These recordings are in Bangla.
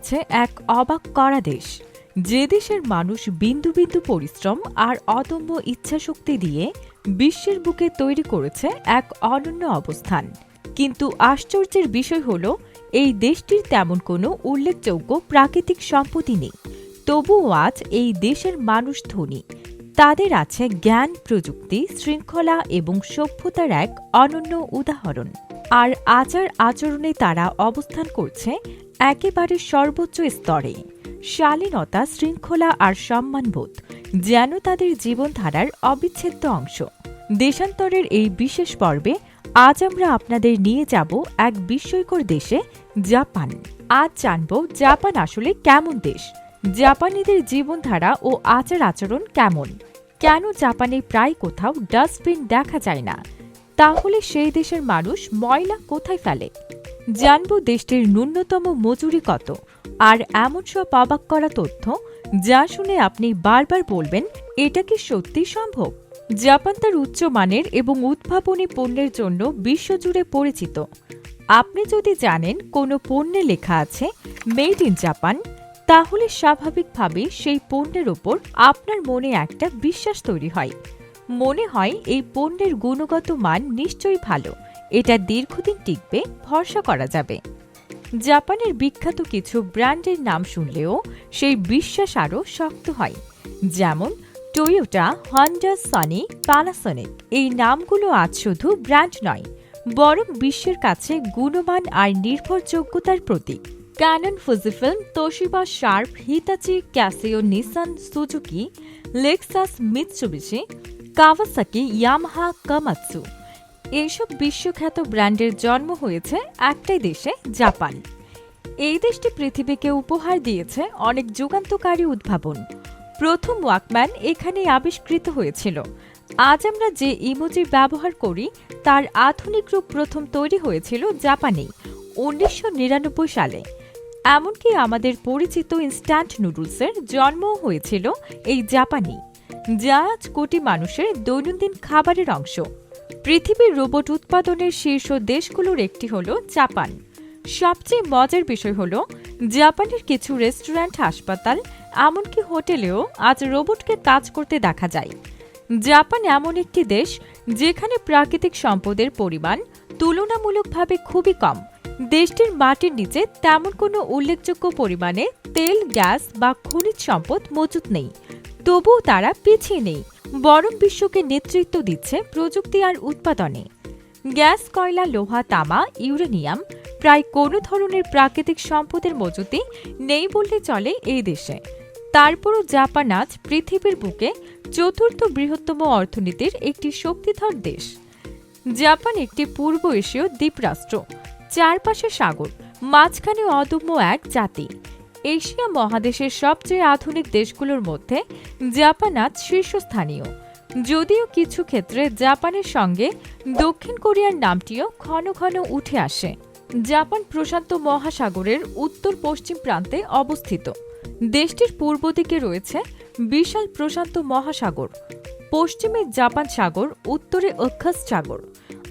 আছে এক অবাক করা দেশ, যে দেশের মানুষ বিন্দু বিন্দু পরিশ্রম আর অদম্য ইচ্ছাশক্তি দিয়ে বিশ্বের বুকে তৈরি করেছে এক অনন্য অবস্থান। কিন্তু আশ্চর্যের বিষয় হল, এই দেশটির তেমন কোনো উল্লেখযোগ্য প্রাকৃতিক সম্পত্তি নেই। তবুও আজ এই দেশের মানুষ ধনী। তাদের আছে জ্ঞান, প্রযুক্তি, শৃঙ্খলা এবং সভ্যতার এক অনন্য উদাহরণ। আর আচার আচরণে তারা অবস্থান করছে একেবারে সর্বোচ্চ স্তরে। শালীনতা, শৃঙ্খলা আর সম্মানবোধ যেন তাদের জীবনধারার অবিচ্ছেদ্য অংশ। দেশান্তরের এই বিশেষ পর্বে আজ আমরা আপনাদের নিয়ে যাব এক বিস্ময়কর দেশে, জাপান। আজ জানব জাপান আসলে কেমন দেশ, জাপানিদের জীবনধারা ও আচার আচরণ কেমন, কেন জাপানে প্রায় কোথাও ডাস্টবিন দেখা যায় না, তাহলে সেই দেশের মানুষ ময়লা কোথায় ফেলে, জানব দেশটির ন্যূনতম মজুরি কত, আর এমন সব অবাক করা তথ্য যা শুনে আপনি বারবার বলবেন, এটা কি সত্যি সম্ভব। জাপান তার উচ্চমানের এবং উদ্ভাবনী পণ্যের জন্য বিশ্বজুড়ে পরিচিত। আপনি যদি জানেন কোনো পণ্যে লেখা আছে মেড ইন জাপান, তাহলে স্বাভাবিকভাবেই সেই পণ্যের ওপর আপনার মনে একটা বিশ্বাস তৈরি হয়। মনে হয় এই পণ্যের গুণগত মান নিশ্চয়ই ভালো, এটা দীর্ঘদিন টিকবে, ভরসা করা যাবে। জাপানের বিখ্যাত কিছু ব্র্যান্ডের নাম শুনলেও সেই বিশ্বাস আরও শক্ত হয়, যেমন টয়োটা, হন্ডা, সনি, প্যানাসোনিক। এই নামগুলো আজ শুধু ব্র্যান্ড নয়, বরং বিশ্বের কাছে গুণমান আর নির্ভরযোগ্যতার প্রতীক। Canon, Fujifilm, Toshiba, Sharp, Hitachi, Casio, Nissan, Suzuki, Lexus, Mitsubishi, Kawasaki, Yamaha, Komatsu. এইসব বিশ্বখ্যাত ব্র্যান্ডের জন্ম হয়েছে একটাই দেশে, জাপান। এই দেশটি পৃথিবীকে উপহার দিয়েছে অনেক যুগান্তকারী উদ্ভাবন। প্রথম ওয়াকম্যান এখানেই আবিষ্কৃত হয়েছিল। আজ আমরা যে ইমোজি ব্যবহার করি তার আধুনিক রূপ প্রথম তৈরি হয়েছিল জাপানেই 1999 সালে। এমনকি আমাদের পরিচিত ইনস্ট্যান্ট নুডলসের জন্মও হয়েছিল এই জাপানেই, যা আজ কোটি মানুষের দৈনন্দিন খাবারের অংশ। পৃথিবীর রোবট উৎপাদনের শীর্ষ দেশগুলোর একটি হল জাপান। সবচেয়ে মজার বিষয় হল, জাপানের কিছু রেস্টুরেন্ট, হাসপাতাল, এমনকি হোটেলেও আজ রোবটকে কাজ করতে দেখা যায়। জাপান এমন একটি দেশ যেখানে প্রাকৃতিক সম্পদের পরিমাণ তুলনামূলকভাবে খুবই কম। দেশটির মাটির নিচে তেমন কোনো উল্লেখযোগ্য পরিমাণে তেল, গ্যাস বা খনিজ সম্পদ মজুত নেই। তবুও তারা পিছিয়ে নেই, বরং বিশ্বকে নেতৃত্ব দিচ্ছে প্রযুক্তি আর উৎপাদনে। গ্যাস, কয়লা, লোহা, তামা, ইউরেনিয়াম, প্রায় কোনো ধরনের প্রাকৃতিক সম্পদের মজুতি নেই বললে চলে এই দেশে। তারপরও জাপান আজ পৃথিবীর বুকে চতুর্থ বৃহত্তম অর্থনীতির একটি শক্তিধর দেশ। জাপান একটি পূর্ব এশীয় দ্বীপরাষ্ট্র, চারপাশে সাগর, মাঝখানে অদম্য এক জাতি। এশিয়া মহাদেশের সবচেয়ে আধুনিক দেশগুলোর মধ্যে জাপান আজ শীর্ষস্থানীয়। যদিও কিছু ক্ষেত্রে জাপানের সঙ্গে দক্ষিণ কোরিয়ার নামটিও ঘন ঘন উঠে আসে। জাপান প্রশান্ত মহাসাগরের উত্তর পশ্চিম প্রান্তে অবস্থিত। দেশটির পূর্ব দিকে রয়েছে বিশাল প্রশান্ত মহাসাগর, পশ্চিমে জাপান সাগর, উত্তরে ওখৎস্ক সাগর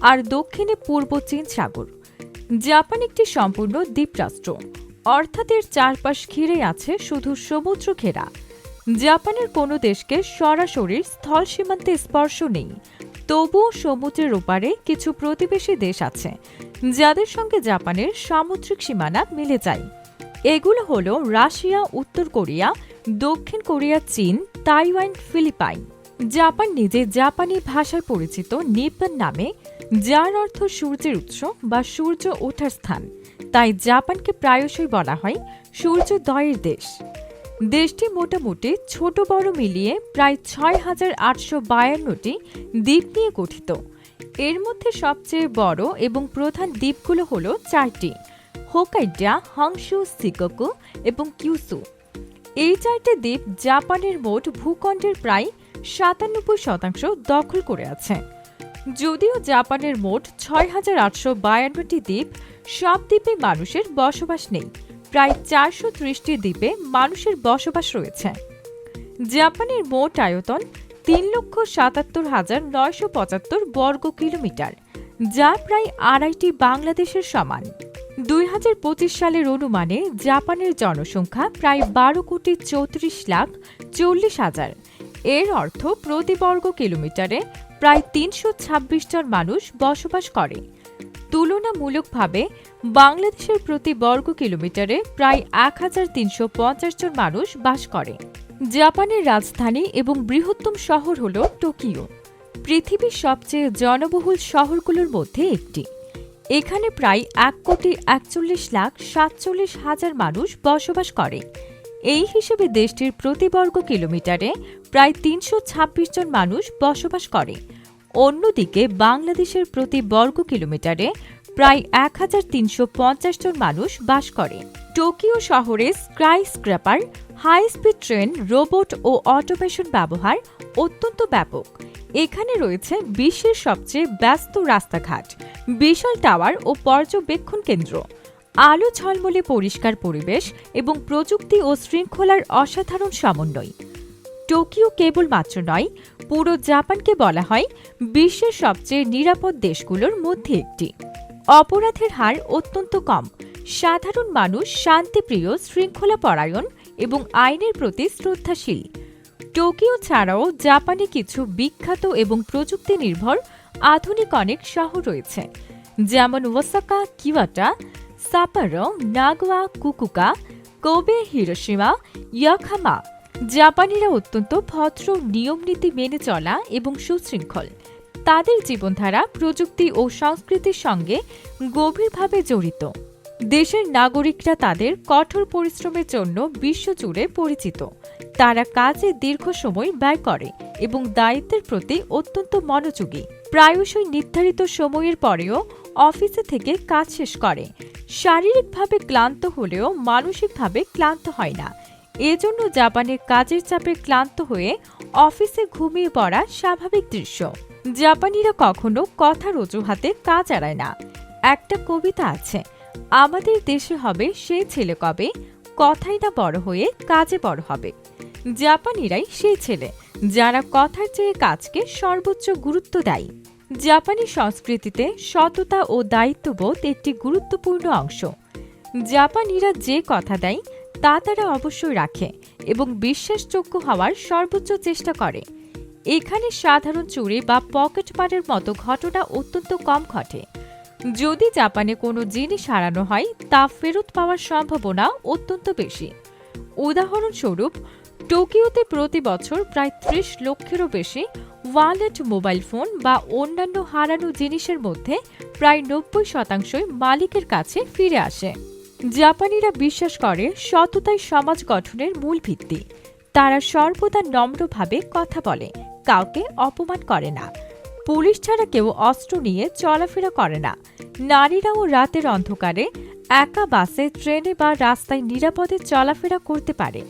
আর দক্ষিণে পূর্ব চীন সাগর। জাপান একটি সম্পূর্ণ দ্বীপরাষ্ট্র, অর্থাৎ এর চারপাশ ঘিরে আছে শুধু সমুদ্র ঘেরা। জাপানের কোনো দেশকে সরাসরি স্থল সীমান্তে স্পর্শ নেই, তবুও সমুদ্রের ওপারে কিছু প্রতিবেশী দেশ আছে যাদের সঙ্গে জাপানের সামুদ্রিক সীমানা মিলে যায়। এগুলো হল রাশিয়া, উত্তর কোরিয়া, দক্ষিণ কোরিয়া, চীন, তাইওয়ান, ফিলিপাইন। জাপান নিজে জাপানি ভাষায় পরিচিত নিপ্পন নামে, যার অর্থ সূর্যের উৎস বা সূর্য ওঠার স্থান। তাই জাপানকে প্রায়শই বলা হয় সূর্যোদয়ের দেশ। দেশটি মোটামুটি ছোট বড় মিলিয়ে প্রায় ৬,৮৫২টি দ্বীপ নিয়ে গঠিত। এর মধ্যে সবচেয়ে বড় এবং প্রধান দ্বীপগুলো হল চারটি: হোকাইডা, হংশু, শিকোকু এবং কিউসু। এই চারটি দ্বীপ জাপানের মোট ভূখণ্ডের প্রায় ৯৭% দখল করে আছে। যদিও জাপানের মোট ৬,৮৫২টি দ্বীপ, সব দ্বীপে মানুষের বসবাস নেই। প্রায় ৪৩০টি দ্বীপে মানুষের বসবাস রয়েছে। জাপানের মোট আয়তন ৩,৭৭,৯৭৫ বর্গ কিলোমিটার, যা প্রায় ২.৫টি বাংলাদেশের সমান। 2025 সালের অনুমানে জাপানের জনসংখ্যা প্রায় 12,34,40,000। এর অর্থ প্রতি বর্গ কিলোমিটারে প্রায় 326 জন মানুষ বসবাস করে। তুলনামূলকভাবে বাংলাদেশের প্রতি বর্গ কিলোমিটারে প্রায় 1350 জন মানুষ বাস করে। জাপানের রাজধানী এবং বৃহত্তম শহর হল টোকিও। পৃথিবীর সবচেয়ে জনবহুল শহরগুলোর মধ্যে একটি। এখানে প্রায় 1,41,47,000 মানুষ বসবাস করে। এই হিসেবে দেশটির প্রতি বর্গ কিলোমিটারে প্রায় 326 জন মানুষ বসবাস করে। অন্যদিকে বাংলাদেশের প্রতি বর্গ কিলোমিটারে প্রায় 1350 জন মানুষ বাস করে। টোকিও শহরে স্কাইস্ক্র্যাপার, হাই স্পিড ট্রেন, রোবট ও অটোমেশন ব্যবহার অত্যন্ত ব্যাপক। এখানে রয়েছে বিশ্বের সবচেয়ে ব্যস্ত রাস্তাঘাট, বিশাল টাওয়ার ও পর্যবেক্ষণ কেন্দ্র, আলো ঝলমলে পরিষ্কার পরিবেশ এবং প্রযুক্তি ও শৃঙ্খলার অসাধারণ সমন্বয়। টোকিও কেবলমাত্র নয়, পুরো জাপানকে বলা হয় বিশ্বের সবচেয়ে নিরাপদ দেশগুলোর মধ্যে একটি। অপরাধের হার অত্যন্ত কম। সাধারণ মানুষ শান্তিপ্রিয়, শৃঙ্খলাপরায়ণ এবং আইনের প্রতি শ্রদ্ধাশীল। টোকিও ছাড়াও জাপানে কিছু বিখ্যাত এবং প্রযুক্তি নির্ভর আধুনিক অনেক শহর রয়েছে, যেমন Osaka, Kyoto, Sapporo, Nagoya, Fukuoka, Kobe, Hiroshima, Yokohama. জাপানিরা অত্যন্ত ভদ্র, নিয়মনীতি মেনে চলা এবং সুশৃঙ্খল। তাদের জীবনধারা প্রযুক্তি ও সংস্কৃতির সঙ্গে গভীরভাবে জড়িত। দেশের নাগরিকরা তাদের কঠোর পরিশ্রমের জন্য বিশ্বজুড়ে পরিচিত। তারা কাজে দীর্ঘ সময় ব্যয় করে এবং দায়িত্বের প্রতি অত্যন্ত মনোযোগী। প্রায়শই নির্ধারিত সময়ের পরেও অফিসে থেকে কাজ শেষ করে। শারীরিকভাবে ক্লান্ত হলেও মানসিকভাবে ক্লান্ত হয় না। এজন্য জাপানের কাজের চাপে ক্লান্ত হয়ে অফিসে ঘুমিয়ে পড়া স্বাভাবিক দৃশ্য। জাপানিরা কখনো কথার অজুহাতে কাজ এড়ায় না। একটা কবিতা আছে, আমাদের দেশে হবে সেই ছেলে কবে, কথাই না বড় হয়ে কাজে বড় হবে। জাপানিরাই সেই ছেলে যারা কথার চেয়ে কাজকে সর্বোচ্চ গুরুত্ব দেয়। জাপানি সংস্কৃতিতে সততা ও দায়িত্ববোধ একটি গুরুত্বপূর্ণ অংশ। জাপানিরা যে কথা দেয় তা তারা অবশ্যই রাখে এবং বিশ্বাসযোগ্য হওয়ার সর্বোচ্চ চেষ্টা করে। এখানে সাধারণ চুরি বা পকেট মারের মতো ঘটনা অত্যন্ত কম ঘটে। যদি জাপানে কোনো জিনিস হারানো হয় তা ফেরত পাওয়ার সম্ভাবনা অত্যন্ত বেশি। উদাহরণস্বরূপ, টোকিওতে প্রতি বছর প্রায় 30 লক্ষেরও বেশি ওয়ালেট, মোবাইল ফোন বা অন্যান্য হারানো জিনিসের মধ্যে প্রায় 90% মালিকের কাছে ফিরে আসে। জাপানিরা বিশ্বাস করে সততাই সমাজ গঠনের মূল ভিত্তি। তারা সর্বদা নম্রভাবে কথা বলে, কাউকে অপমান করে না। পুলিশ ছাড়া কেউ অস্ত্র নিয়ে চলাফেরা করে না। নারীরাও রাতের অন্ধকারে একা বাসে, ট্রেনে বা রাস্তায় নিরাপদে চলাফেরা করতে পারে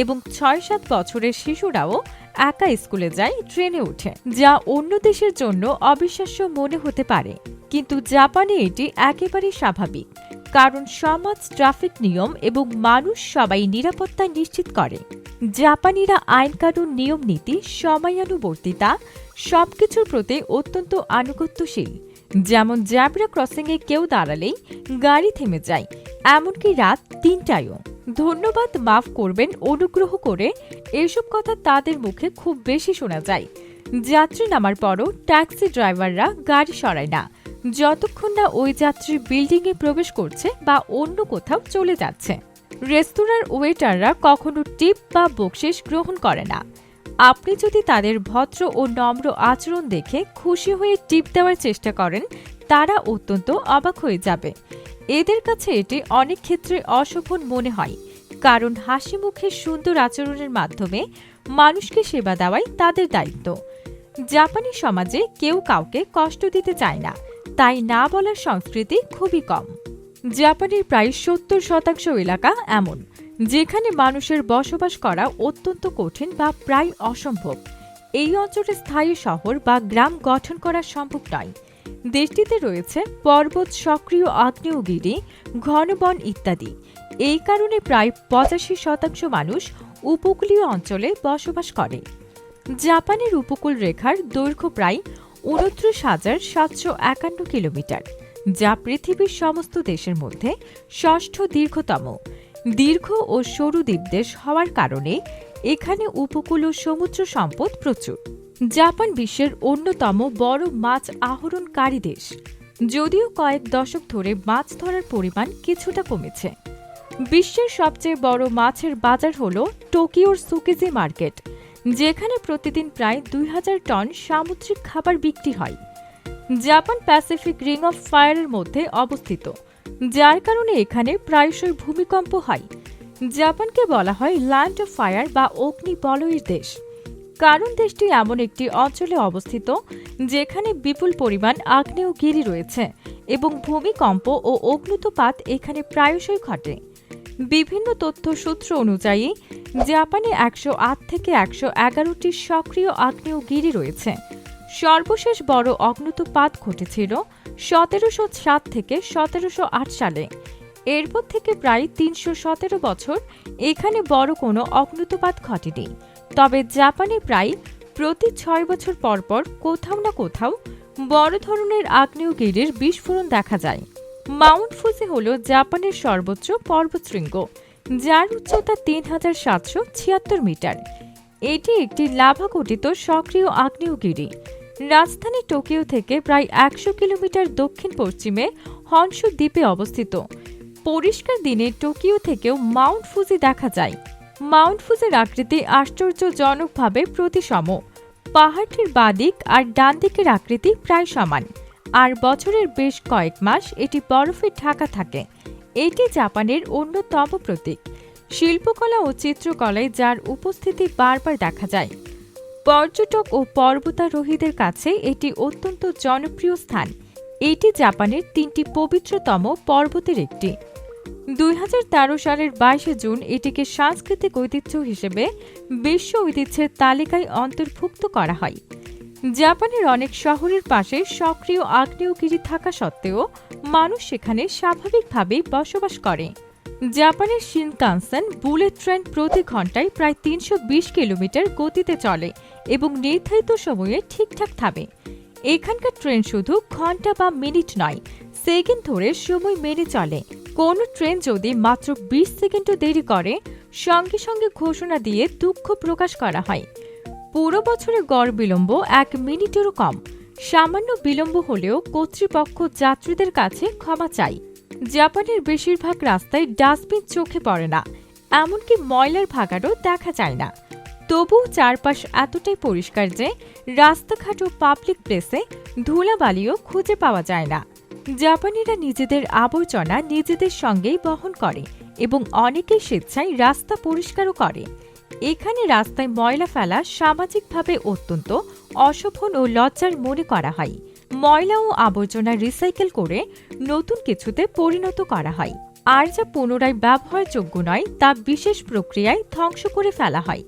এবং 6-7 বছরের শিশুরাও একা স্কুলে যায়, ট্রেনে ওঠে, যা অন্য দেশের জন্য অবিশ্বাস্য মনে হতে পারে। কিন্তু জাপানে এটি একেবারেই স্বাভাবিক, কারণ সমাজ, ট্রাফিক নিয়ম এবং মানুষ সবাই নিরাপত্তা নিশ্চিত করে। জাপানিরা আইনকানুন, নিয়ম নীতি, সময়ানুবর্তিতা সবকিছুর প্রতি অত্যন্ত আনুগত্যশীল। যেমন জ্যাব্রা ক্রসিংয়ে কেউ দাঁড়ালেই গাড়ি থেমে যায়, এমনকি রাত 3টায়ও। ধন্যবাদ, মাফ করবেন, অনুগ্রহ করে, এসব কথা তাদের মুখে খুব বেশি শোনা যায়। যাত্রী নামার পরও ট্যাক্সি ড্রাইভাররা গাড়ি সরায় না যতক্ষণ না ওই যাত্রী বিল্ডিংয়ে প্রবেশ করছে বা অন্য কোথাও চলে যাচ্ছে। রেস্তোরাঁর ওয়েটাররা কখনো টিপ বা বকশিশ গ্রহণ করে না। আপনি যদি তাদের ভদ্র ও নম্র আচরণ দেখে খুশি হয়ে টিপ দেওয়ার চেষ্টা করেন, তারা অত্যন্ত অবাক হয়ে যাবে। এদের কাছে এটি অনেক ক্ষেত্রে অশোভন মনে হয়, কারণ হাসি মুখে সুন্দর আচরণের মাধ্যমে মানুষকে সেবা দেওয়াই তাদের দায়িত্ব। জাপানি সমাজে কেউ কাউকে কষ্ট দিতে চায় না, তাই না বলার সংস্কৃতি খুবই কম। জাপানের প্রায় 70% এলাকা এমন যেখানে মানুষের বসবাস করা অত্যন্ত কঠিন বা প্রায় অসম্ভব। এই অঞ্চলে স্থায়ী শহর বা গ্রাম গঠন করা সম্ভব নয়। দেশটিতে রয়েছে পর্বত, সক্রিয় আগ্নেয়গিরি, ঘন বন ইত্যাদি। এই কারণে প্রায় 85% মানুষ উপকূলীয় অঞ্চলে বসবাস করে। জাপানের উপকূল রেখার দৈর্ঘ্য প্রায় 29,751 কিলোমিটার, যা পৃথিবীর সমস্ত দেশের মধ্যে ষষ্ঠ দীর্ঘতম। দীর্ঘ ও সরু দ্বীপদেশ হওয়ার কারণে এখানে উপকূল ও সমুদ্র সম্পদ প্রচুর। জাপান বিশ্বের অন্যতম বড় মাছ আহরণকারী দেশ, যদিও কয়েক দশক ধরে মাছ ধরার পরিমাণ কিছুটা কমেছে। বিশ্বের সবচেয়ে বড় মাছের বাজার হল টোকিওর সুকেজি মার্কেট, যেখানে প্রতিদিন প্রায় 2000 টন সামুদ্রিক খাবার বিক্রি হয়। জাপান প্যাসিফিক রিং অফ ফায়ারের মধ্যে অবস্থিত, যার কারণে এখানে প্রায়শই ভূমিকম্প হয়। জাপানকে বলা হয় ল্যান্ড অফ ফায়ার বা অগ্নি বলয়ের দেশ, কারণ দেশটি এমন একটি অঞ্চলে অবস্থিত যেখানে বিপুল পরিমাণ আগ্নেয়গিরি রয়েছে এবং ভূমিকম্প ও অগ্নুৎপাত এখানে প্রায়শই ঘটে। বিভিন্ন তথ্য সূত্র অনুযায়ী জাপানে 108 থেকে 111টি সক্রিয় আগ্নেয়গিরি রয়েছে। সর্বশেষ বড় অগ্নুৎপাত ঘটেছিল 1707 থেকে 1708 সালে। এরপর থেকে প্রায় 317 বছর এখানে বড় কোনো অগ্নুৎপাত ঘটেনি। তবে জাপানে প্রায় প্রতি 6 বছর পর পর কোথাও না কোথাও বড় ধরনের আগ্নেয়গিরির বিস্ফোরণ দেখা যায়। মাউন্ট ফুজি হল জাপানের সর্বোচ্চ পর্বতশৃঙ্গ, যার উচ্চতা 3776 মিটার। এটি একটি লাভা গঠিত সক্রিয় আগ্নেয়গিরি। রাজধানী টোকিও থেকে প্রায় 100 কিলোমিটার দক্ষিণ পশ্চিমে হনশু দ্বীপে অবস্থিত। পরিষ্কার দিনে টোকিও থেকেও মাউন্ট ফুজি দেখা যায়। মাউন্ট ফুজির আকৃতি আশ্চর্যজনকভাবে প্রতিসম। পাহাড়টির বাঁদিক আর ডান দিকের আকৃতি প্রায় সমান, আর বছরের বেশ কয়েক মাস এটি বরফে ঢাকা থাকে। এটি জাপানের অন্যতম প্রতীক। শিল্পকলা ও চিত্রকলায় যার উপস্থিতি বারবার দেখা যায়। পর্যটক ও পর্বতারোহীদের কাছে এটি অত্যন্ত জনপ্রিয় স্থান। এটি জাপানের 3টি পবিত্রতম পর্বতের একটি। 2013 সালের 22 জুন এটিকে সাংস্কৃতিক ঐতিহ্য হিসেবে বিশ্ব ঐতিহ্যের তালিকায় অন্তর্ভুক্ত করা হয়। জাপানের অনেক শহরের পাশে সক্রিয় আগ্নেয়গিরি থাকা সত্ত্বেও মানুষ সেখানে স্বাভাবিকভাবেই বসবাস করে। জাপানের শিনকানসেন বুলেট ট্রেন প্রতি ঘন্টায় প্রায় 320 কিলোমিটার গতিতে চলে এবং নির্ধারিত সময়ে ঠিকঠাক থামে। এখানকার ট্রেন শুধু ঘন্টা বা মিনিট নয়, সেকেন্ড ধরে সময় মেনে চলে। কোন ট্রেন যদি মাত্র 20 সেকেন্ডও দেরি করে, সঙ্গে সঙ্গে ঘোষণা দিয়ে দুঃখ প্রকাশ করা হয়। পুরো বছরে গড় বিলম্ব 1 মিনিটেরও কম। সামান্য বিলম্ব হলেও কর্তৃপক্ষ যাত্রীদের কাছে ক্ষমা চায়। জাপানের বেশিরভাগ রাস্তায় ডাস্টবিন চোখে পড়ে না, এমনকি ময়লার ভাগাড়ও দেখা যায় না। তবুও চারপাশ এতটাই পরিষ্কার যে রাস্তাঘাট ও পাবলিক প্লেসে ধুলাবালিও খুঁজে পাওয়া যায় না। জাপানিরা নিজেদের আবর্জনা নিজেদের সঙ্গেই বহন করে এবং অনেকেই স্বেচ্ছায় রাস্তা পরিষ্কারও করে। এখানে রাস্তায় ময়লা ফেলা সামাজিকভাবে অত্যন্ত অশোভন ও লজ্জার মনে করা হয়। ময়লা ও আবর্জনা রিসাইকেল করে নতুন কিছুতে পরিণত করা হয়, আর যা পুনরায় ব্যবহারযোগ্য নয় তা বিশেষ প্রক্রিয়ায় ধ্বংস করে ফেলা হয়।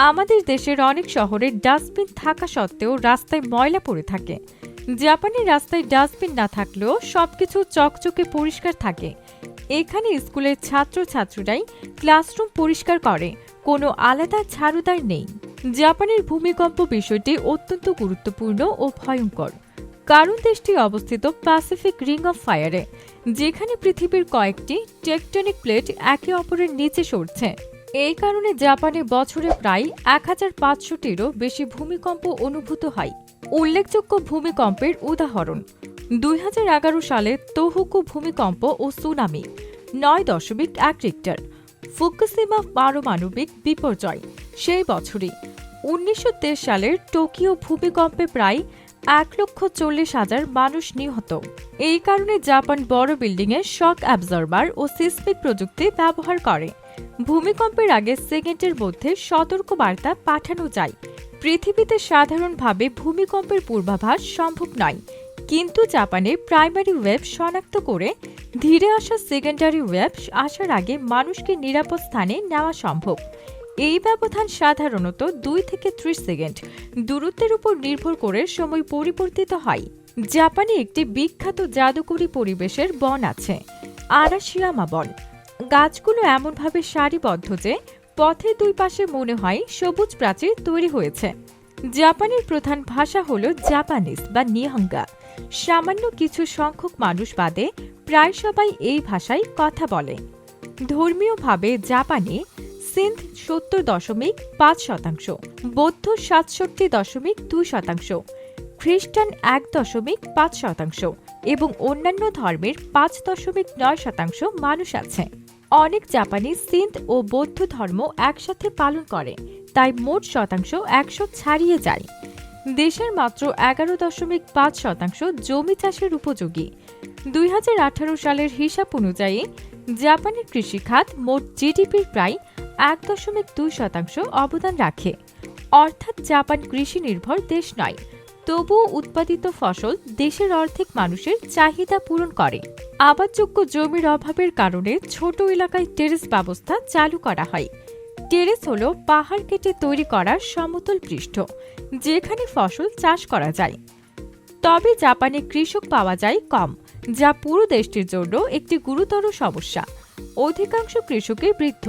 আমাদের দেশের অনেক শহরে ডাস্টবিন থাকা সত্ত্বেও রাস্তায় ময়লা পড়ে থাকে। জাপানের রাস্তায় ডাস্টবিন না থাকলেও সবকিছু চকচকে পরিষ্কার থাকে। এখানে স্কুলের ছাত্রছাত্রীরাই ক্লাসরুম পরিষ্কার করে, কোনো আলাদা ঝাড়ুদার নেই। জাপানের ভূমিকম্প বিষয়টি অত্যন্ত গুরুত্বপূর্ণ ও ভয়ঙ্কর, কারণ দেশটি অবস্থিত প্যাসিফিক রিং অফ ফায়ারে, যেখানে পৃথিবীর কয়েকটি টেকটনিক প্লেট একে অপরের নিচে সরছে। এই কারণে জাপানে বছরে প্রায় 1500টিরও বেশি ভূমিকম্প অনুভূত হয়। উল্লেখযোগ্য ভূমিকম্পের উদাহরণ: 2011 সালে তোহোকু ভূমিকম্প ও সুনামি 9.1 রিক্টার, ফুকুশিমা পারমাণবিক বিপর্যয় সেই বছরই। 1923 সালের টোকিও ভূমিকম্পে প্রায় 1,40,000 মানুষ নিহত। এই কারণে জাপান বড় বিল্ডিংয়ে শক অ্যাবজর্বার ও সিসমিক প্রযুক্তি ব্যবহার করে। ভূমিকম্পের আগে সেকেন্ডের মধ্যে সতর্ক বার্তা পাঠানো যায়। পৃথিবীতে সাধারণভাবে ভূমিকম্পের পূর্বাভাস সম্ভব নয়, কিন্তু জাপানে প্রাইমারি ওয়েভ শনাক্ত করে ধীরে আসা সেকেন্ডারি ওয়েভ আসার আগে মানুষকে নিরাপদ স্থানে নেওয়া সম্ভব। এই ব্যবধান সাধারণত 2 থেকে 30 সেকেন্ড দূরত্বের উপর নির্ভর করে সময় পরিবর্তিত হয়। জাপানে একটি বিখ্যাত জাদুকরী পরিবেশের বন আছে, আরাশিয়ামা বন। গাছগুলো এমনভাবে সারিবদ্ধ যে পথের দুই পাশে মনে হয় সবুজ প্রাচীর তৈরি হয়েছে। জাপানের প্রধান ভাষা হল জাপানিজ বা নিহঙ্গা। সামান্য কিছু সংখ্যক মানুষ বাদে প্রায় সবাই এই ভাষায় কথা বলে। ধর্মীয়ভাবে জাপানে সিন্ধ 70.5%, বৌদ্ধ 67.2%, খ্রিস্টান 1.5% এবং অন্যান্য ধর্মের 5.9% মানুষ আছে। অনেক জাপানি সিন্ধ ও বৌদ্ধ ধর্ম একসাথে পালন করে, তাই মোট শতাংশ 100 ছাড়িয়ে যায়। দেশের মাত্র 11.5% জমি চাষের উপযোগী। 2018 সালের হিসাব অনুযায়ী জাপানের কৃষিখাত মোট জিডিপির প্রায় 1.2% অবদান রাখে। অর্থাৎ জাপান কৃষি নির্ভর দেশ নয়, তবুও উৎপাদিত ফসল দেশের অর্ধেক মানুষের চাহিদা পূরণ করে। আবাদযোগ্য জমির অভাবের কারণে ছোট এলাকায় টেরেস ব্যবস্থা চালু করা হয়। টেরেস হল পাহাড় কেটে তৈরি করা সমতল পৃষ্ঠ, যেখানে ফসল চাষ করা যায়। তবে জাপানে কৃষক পাওয়া যায় কম, যা পুরো দেশটির জন্য একটি গুরুতর সমস্যা। অধিকাংশ কৃষকই বৃদ্ধ,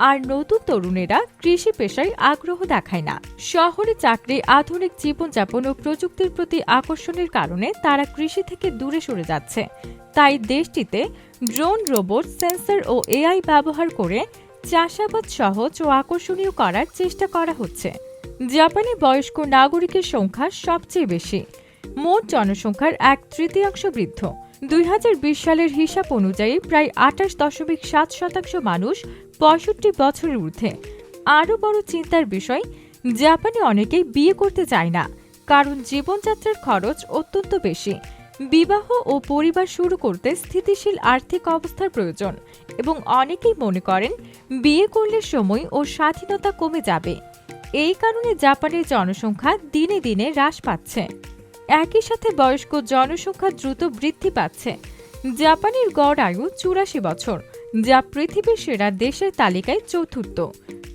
আর নতুন তরুণেরা কৃষি পেশায় আগ্রহ দেখায় না। শহরে চাকরি, আধুনিক জীবনযাপন ও প্রযুক্তির প্রতি আকর্ষণের কারণে তারা কৃষি থেকে দূরে সরে যাচ্ছে। তাই দেশটিতে ড্রোন, রোবট, সেন্সর ও এআই ব্যবহার করে চাষাবাদ সহজ ও আকর্ষণীয় করার চেষ্টা করা হচ্ছে। জাপানে বয়স্ক নাগরিকের সংখ্যা সবচেয়ে বেশি, মোট জনসংখ্যার 1/3 বৃদ্ধ। 2020 সালের হিসাব অনুযায়ী প্রায় 28.7% মানুষ 65 বছরের ঊর্ধ্বে। আরও বড় চিন্তার বিষয়, জাপানে অনেকেই বিয়ে করতে চায় না, কারণ জীবনযাত্রার খরচ অত্যন্ত বেশি। বিবাহ ও পরিবার শুরু করতে স্থিতিশীল আর্থিক অবস্থার প্রয়োজন, এবং অনেকেই মনে করেন বিয়ে করলে সময় ও স্বাধীনতা কমে যাবে। এই কারণে জাপানের জনসংখ্যা দিনে দিনে হ্রাস পাচ্ছে। একই সাথে বয়স্ক জনসংখ্যা দ্রুত বৃদ্ধি পাচ্ছে। জাপানের গড় আয়ু 84 বছর, যা পৃথিবীর সেরা দেশের তালিকায় চতুর্থ।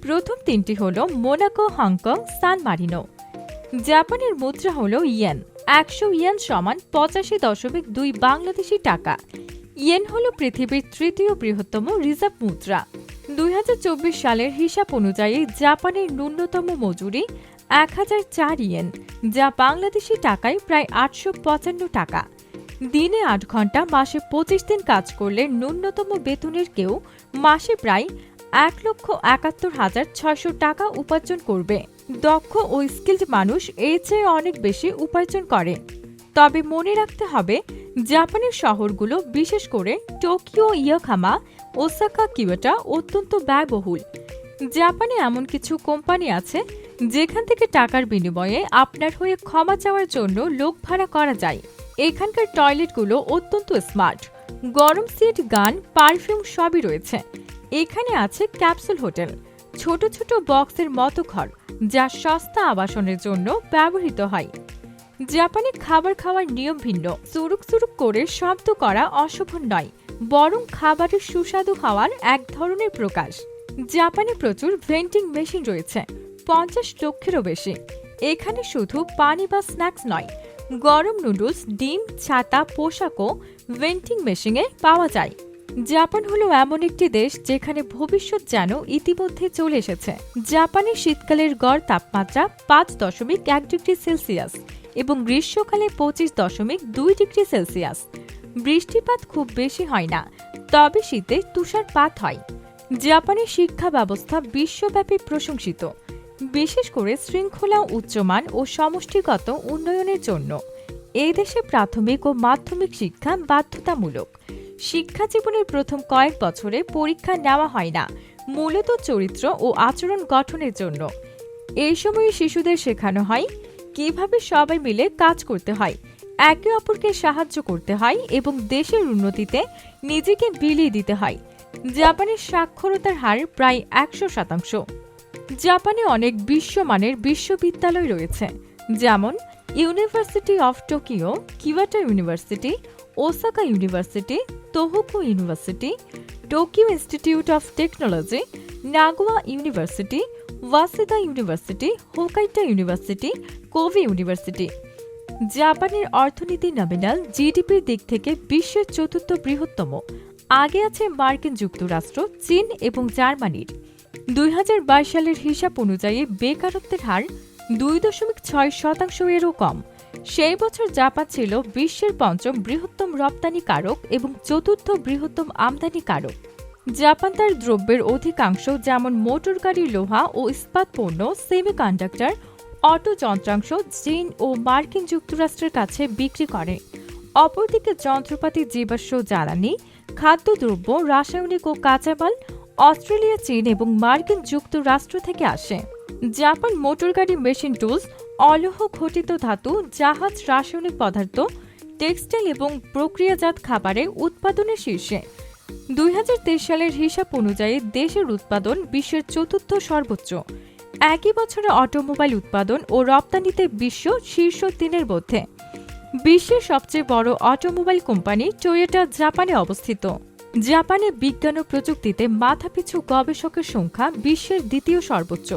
প্রথম তিনটি হল মোনাকো, হংকং, সান মারিনো। জাপানের মুদ্রা হল ইয়েন। 100 ইয়েন সমান 85.2 বাংলাদেশি টাকা। ইয়েন হল পৃথিবীর তৃতীয় বৃহত্তম রিজার্ভ মুদ্রা। 2024 সালের হিসাব অনুযায়ী জাপানের ন্যূনতম মজুরি 1004 ইয়েন, যা বাংলাদেশি টাকায় প্রায় 855 টাকা। দিনে 8 ঘন্টা, মাসে 25 দিন কাজ করলে ন্যূনতম বেতনের কেউ মাসে প্রায় 1,71,600 টাকা উপার্জন করবে। দক্ষ ও স্কিলড মানুষ এর চেয়ে অনেক বেশি উপার্জন করে। তবে মনে রাখতে হবে, জাপানের শহরগুলো, বিশেষ করে টোকিও, ইয়োকামা, ওসাকা, কিয়োটো অত্যন্ত ব্যয়বহুল। জাপানে এমন কিছু কোম্পানি আছে যেখান থেকে টাকার বিনিময়ে আপনার হয়ে ক্ষমা চাওয়ার জন্য লোক ভাড়া করা যায়। এখানকার টয়লেটগুলো অত্যন্ত স্মার্ট। গরম সিট, গান, পারফিউম সবই রয়েছে। এখানে আছে ক্যাপসুল হোটেল, ছোট ছোট বক্সের মতো ঘর, যা সস্তা আবাসনের জন্য ব্যবহৃত হয়। জাপানে খাবার খাওয়ার নিয়ম ভিন্ন। সুরুক সুরুক করে শব্দ করা অশোভন নয়, বরং খাবারের সুস্বাদু হওয়ার এক ধরনের প্রকাশ। জাপানে প্রচুর ভেন্ডিং মেশিন রয়েছে, 50 লক্ষেরও বেশি। এখানে শুধু পানি বা স্ন্যাক্স নয়, গরম নুডলস, ডিম, ছাতা, পোশাকও ভেন্ডিং মেশিনে পাওয়া যায়। জাপান হলো এমন একটি দেশ যেখানে ভবিষ্যৎ যেন ইতিমধ্যে চলে এসেছে। জাপানের শীতকালের গড় তাপমাত্রা 5.1 ডিগ্রি সেলসিয়াস এবং গ্রীষ্মকালে 25.2 ডিগ্রি সেলসিয়াস। বৃষ্টিপাত খুব বেশি হয় না, তবে শীতে তুষারপাত হয়। জাপানের শিক্ষা ব্যবস্থা বিশ্বব্যাপী প্রশংসিত, বিশেষ করে শৃঙ্খলা, উচ্চমান ও সমষ্টিগত উন্নয়নের জন্য। এই দেশে প্রাথমিক ও মাধ্যমিক শিক্ষা বাধ্যতামূলক। শিক্ষা জীবনের প্রথম কয়েক বছরে পরীক্ষা নেওয়া হয় না, মূলত চরিত্র ও আচরণ গঠনের জন্য। এই সময়ে শিশুদের শেখানো হয় কিভাবে সবাই মিলে কাজ করতে হয়, একে অপরকে সাহায্য করতে হয় এবং দেশের উন্নতিতে নিজেকে বিলিয়ে দিতে হয়। জাপানের সাক্ষরতার হার প্রায় 100%। জাপানে অনেক বিশ্বমানের বিশ্ববিদ্যালয় রয়েছে, যেমন university of Tokyo, Kyoto university, Osaka university, Tohoku university, Tokyo institute of technology, Nagoya university, Waseda university, Hokkaido university, Kobe university. জাপানের অর্থনীতি নমিনাল জিডিপির দিক থেকে বিশ্বের চতুর্থ বৃহত্তম। আগে আছে মার্কিন যুক্তরাষ্ট্র, চীন এবং জার্মানির। 2022 সালের হিসাব অনুযায়ী বেকারত্বের হার 2.6% এরও কম। সেই বছর জাপান ছিল বিশ্বের পঞ্চম বৃহত্তম রপ্তানিকারক এবং চতুর্থ বৃহত্তম আমদানিকারক। জাপান তার দ্রব্যের অধিকাংশ যেমন মোটর গাড়ি, লোহা ও ইস্পাত পণ্য, সেমিকন্ডাক্টর, অটো যন্ত্রাংশ চীন ও মার্কিন যুক্তরাষ্ট্রের কাছে বিক্রি করে। অপরদিকে যন্ত্রপাতি, জীবাশ্ম জ্বালানি, খাদ্যদ্রব্য, রাসায়নিক ও কাঁচামাল অস্ট্রেলিয়া, চীন এবং মার্কিন যুক্তরাষ্ট্র থেকে আসে। জাপান মোটরগাড়ি, মেশিন টুলস, অলৌহ ঘটিত ধাতু, জাহাজ, রাসায়নিক পদার্থ, টেক্সটাইল এবং প্রক্রিয়াজাত খাবারের উৎপাদনে শীর্ষে। 2023 সালের হিসাব অনুযায়ী দেশের উৎপাদন বিশ্বের চতুর্থ সর্বোচ্চ। একই বছরে অটোমোবাইল উৎপাদন ও রপ্তানিতে বিশ্ব শীর্ষ 3-এর মধ্যে। বিশ্বের সবচেয়ে বড় অটোমোবাইল কোম্পানি টয়োটা জাপানে অবস্থিত। জাপানে বিজ্ঞান ও প্রযুক্তিতে মাথাপিছু গবেষকের সংখ্যা বিশ্বের দ্বিতীয় সর্বোচ্চ।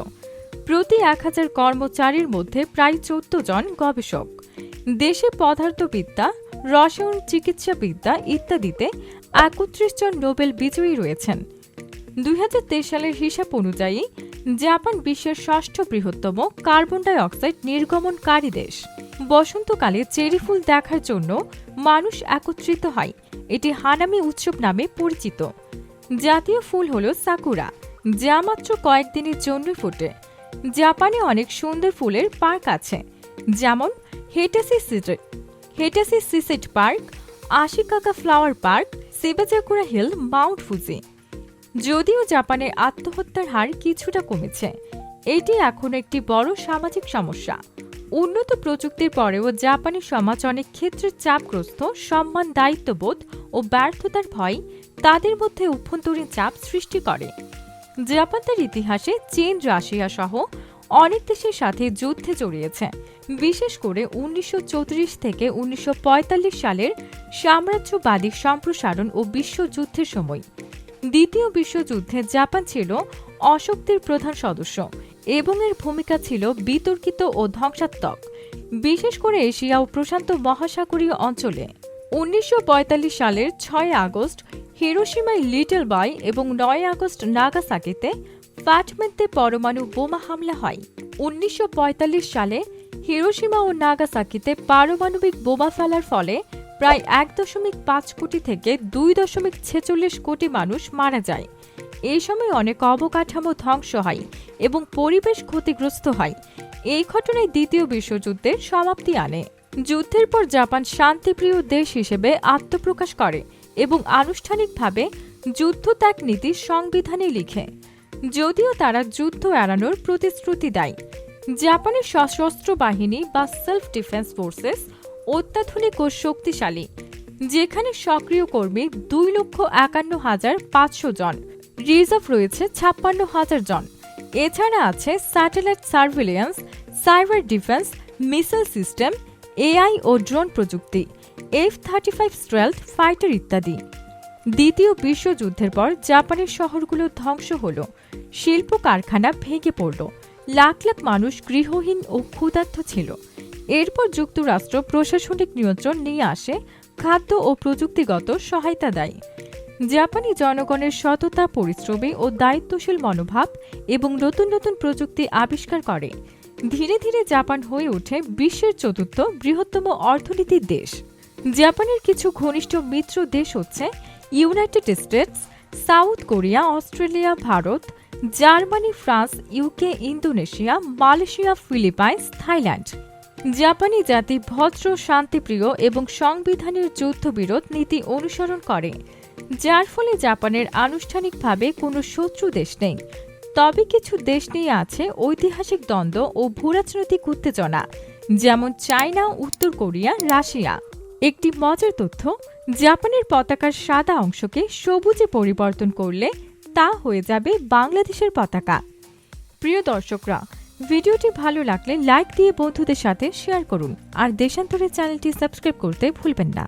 প্রতি 1000 কর্মচারীর মধ্যে প্রায় 14 জন গবেষক। দেশে পদার্থবিদ্যা, রসায়ন, চিকিৎসাবিদ্যা ইত্যাদিতে 31 জন নোবেল বিজয়ী রয়েছেন। 2023 সালের হিসাব অনুযায়ী জাপান বিশ্বের ষষ্ঠ বৃহত্তম কার্বন ডাই অক্সাইড নির্গমনকারী দেশ। বসন্তকালে চেরি ফুল দেখার জন্য মানুষ একত্রিত হয়। এটি হানামি উৎসব নামে পরিচিত। জাতীয় ফুল হল সাকুরা, যা মাত্র কয়েকদিনের জন্য ফোটে। জাপানে অনেক সুন্দর ফুলের পার্ক আছে, যেমন Hitachi seaside park, Ashikaga flower park, Shibazakura hill, mount Fuji. যদিও জাপানে আত্মহত্যার হার কিছুটা কমেছে, এটি এখনো একটি বড় সামাজিক সমস্যা। উন্নত প্রযুক্তির পরেও জাপানি সমাজ অনেক ক্ষেত্রে চাপগ্রস্ত। সম্মান, দায়িত্ববোধ ও ব্যর্থতার ভয় তাদের মধ্যে অভ্যন্তরীণ চাপ সৃষ্টি করে। জাপান তার ইতিহাসে চীন, রাশিয়া সহ অনেক দেশের সাথে যুদ্ধে জড়িয়েছে, বিশেষ করে 1934 থেকে 1945 সালের সাম্রাজ্যবাদী সম্প্রসারণ ও বিশ্বযুদ্ধের সময়। দ্বিতীয় বিশ্বযুদ্ধে জাপান ছিল অশক্তির প্রধান সদস্য এবং এর ভূমিকা ছিল বিতর্কিত ও ধ্বংসাত্মক, বিশেষ করে এশিয়া ও প্রশান্ত মহাসাগরীয় অঞ্চলে। 1945 সালের 6 আগস্ট হিরোশিমায় লিটল বয় এবং 9 আগস্ট নাগাসাকিতে ফ্যাটম্যানতে পরমাণু বোমা হামলা হয়। 1945 সালে হিরোশিমা ও নাগাসাকিতে পারমাণবিক বোমা ফেলার ফলে প্রায় 1.5 কোটি থেকে 2.46 কোটি মানুষ মারা যায়। এই সময় অনেক অবকাঠামো ধ্বংস হয় এবং পরিবেশ ক্ষতিগ্রস্ত হয়। এই ঘটনায় দ্বিতীয় বিশ্বযুদ্ধের সমাপ্তি আনে। যুদ্ধের পর জাপান শান্তিপ্রিয় দেশ হিসেবে আত্মপ্রকাশ করে এবং আনুষ্ঠানিকভাবে যুদ্ধত্যাগ নীতি সংবিধানে লিখে, যদিও তারা যুদ্ধ এড়ানোর প্রতিশ্রুতি দেয়। জাপানের সশস্ত্র বাহিনী বা সেলফ ডিফেন্স ফোর্সেস অত্যাধুনিক ও শক্তিশালী, যেখানে সক্রিয় কর্মী 2,51,500 জন, রিজার্ভ রয়েছে 56,000 জন। এছাড়া আছে satellite surveillance, cyber defence, missile system, AI ও ড্রোন প্রযুক্তি, F-35 স্টেলথ ফাইটার ইত্যাদি। দ্বিতীয় বিশ্বযুদ্ধের পর জাপানের শহরগুলো ধ্বংস হল, শিল্প কারখানা ভেঙে পড়ল, লাখ লাখ মানুষ গৃহহীন ও ক্ষুধার্ত ছিল। এরপর যুক্তরাষ্ট্র প্রশাসনিক নিয়ন্ত্রণ নিয়ে আসে, খাদ্য ও প্রযুক্তিগত সহায়তা দেয়। জাপানি জনগণের সততা, পরিশ্রমী ও দায়িত্বশীল মনোভাব এবং নতুন নতুন প্রযুক্তি আবিষ্কার করে ধীরে ধীরে জাপান হয়ে ওঠে বিশ্বের চতুর্থ বৃহত্তম অর্থনীতির দেশ। জাপানের কিছু ঘনিষ্ঠ মিত্র দেশ হচ্ছে United states, south Korea, Australia, Bharat, Germany, France, UK, Indonesia, Malaysia, Philippines, Thailand. জাপানি জাতি ভদ্র, শান্তিপ্রিয় এবং সংবিধানের যুদ্ধবিরোধ নীতি অনুসরণ করে, যার ফলে জাপানের আনুষ্ঠানিকভাবে কোনো শত্রু দেশ নেই। তবে কিছু দেশ নিয়ে আছে ঐতিহাসিক দ্বন্দ্ব ও ভূরাজনৈতিক উত্তেজনা, যেমন চায়না, উত্তর কোরিয়া, রাশিয়া। একটি মজার তথ্য, জাপানের পতাকার সাদা অংশকে সবুজে পরিবর্তন করলে তা হয়ে যাবে বাংলাদেশের পতাকা। প্রিয় দর্শকরা, ভিডিওটি ভালো লাগলে লাইক দিয়ে বন্ধুদের সাথে শেয়ার করুন আর দেশান্তরের চ্যানেলটি সাবস্ক্রাইব করতে ভুলবেন না।